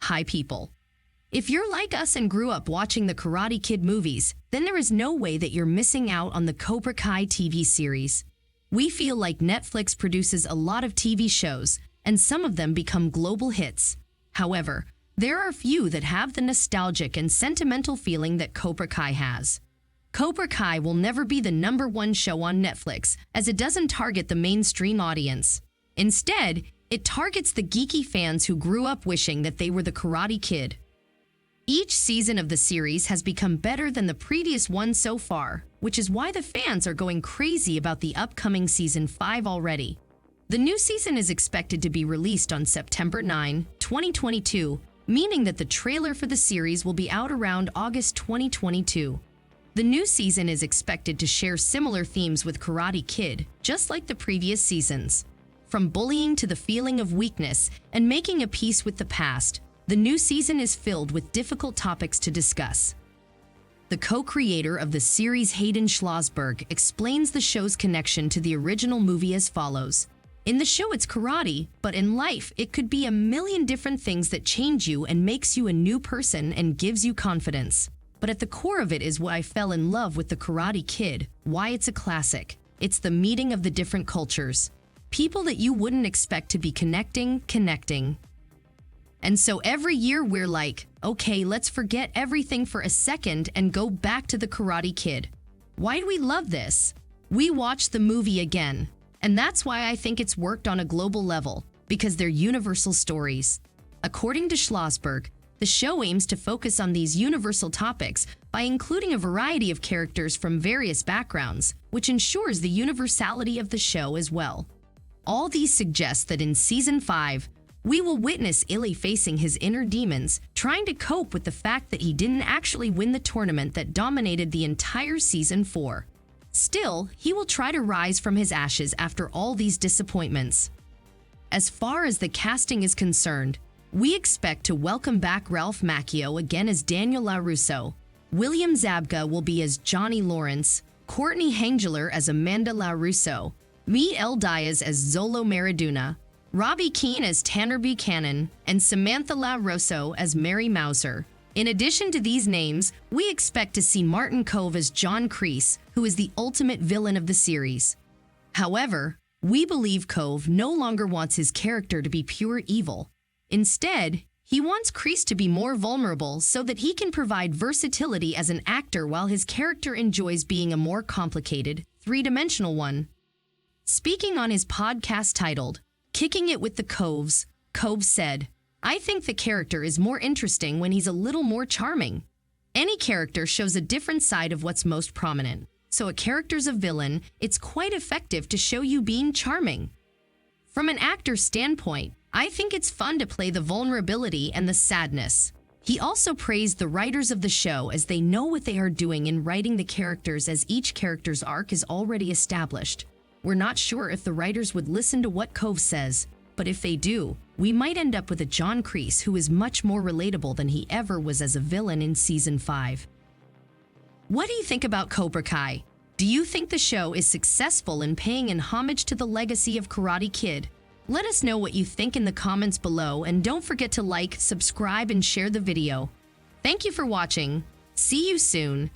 Hi people. If you're like us and grew up watching the Karate Kid movies, then there is no way that you're missing out on the Cobra Kai TV series. We feel like Netflix produces a lot of TV shows, and some of them become global hits. However, there are few that have the nostalgic and sentimental feeling that Cobra Kai has. Cobra Kai will never be the #1 show on Netflix, as it doesn't target the mainstream audience. Instead, it targets the geeky fans who grew up wishing that they were the Karate Kid. Each season of the series has become better than the previous one so far, which is why the fans are going crazy about the upcoming Season 5 already. The new season is expected to be released on September 9, 2022, meaning that the trailer for the series will be out around August 2022. The new season is expected to share similar themes with Karate Kid, just like the previous seasons. From bullying to the feeling of weakness and making a peace with the past, the new season is filled with difficult topics to discuss. The co-creator of the series, Hayden Schlossberg, explains the show's connection to the original movie as follows. In the show, it's karate, but in life, it could be a million different things that change you and makes you a new person and gives you confidence. But at the core of it is why I fell in love with the Karate Kid, why it's a classic. It's the meeting of the different cultures. People that you wouldn't expect to be connecting. And so every year we're like, okay, let's forget everything for a second and go back to the Karate Kid. Why do we love this? We watch the movie again. And that's why I think it's worked on a global level, because they're universal stories. According to Schlossberg, the show aims to focus on these universal topics by including a variety of characters from various backgrounds, which ensures the universality of the show as well. All these suggest that in Season 5, we will witness Illy facing his inner demons, trying to cope with the fact that he didn't actually win the tournament that dominated the entire Season 4. Still, he will try to rise from his ashes after all these disappointments. As far as the casting is concerned, we expect to welcome back Ralph Macchio again as Daniel LaRusso, William Zabka will be as Johnny Lawrence, Courtney Hengler as Amanda LaRusso, Meet L. Diaz as Zolo Maradona, Robbie Keane as Tanner Buchanan, and Samantha LaRusso as Mary Mauser. In addition to these names, we expect to see Martin Kove as John Kreese, who is the ultimate villain of the series. However, we believe Kove no longer wants his character to be pure evil. Instead, he wants Kreese to be more vulnerable so that he can provide versatility as an actor while his character enjoys being a more complicated, three-dimensional one. Speaking on his podcast titled, Kicking It with the Coves, Kove said, I think the character is more interesting when he's a little more charming. Any character shows a different side of what's most prominent. So a character's a villain, it's quite effective to show you being charming. From an actor's standpoint, I think it's fun to play the vulnerability and the sadness. He also praised the writers of the show as they know what they are doing in writing the characters as each character's arc is already established. We're not sure if the writers would listen to what Kove says, but if they do, we might end up with a John Kreese who is much more relatable than he ever was as a villain in Season 5. What do you think about Cobra Kai? Do you think the show is successful in paying an homage to the legacy of Karate Kid? Let us know what you think in the comments below, and don't forget to like, subscribe, and share the video. Thank you for watching. See you soon.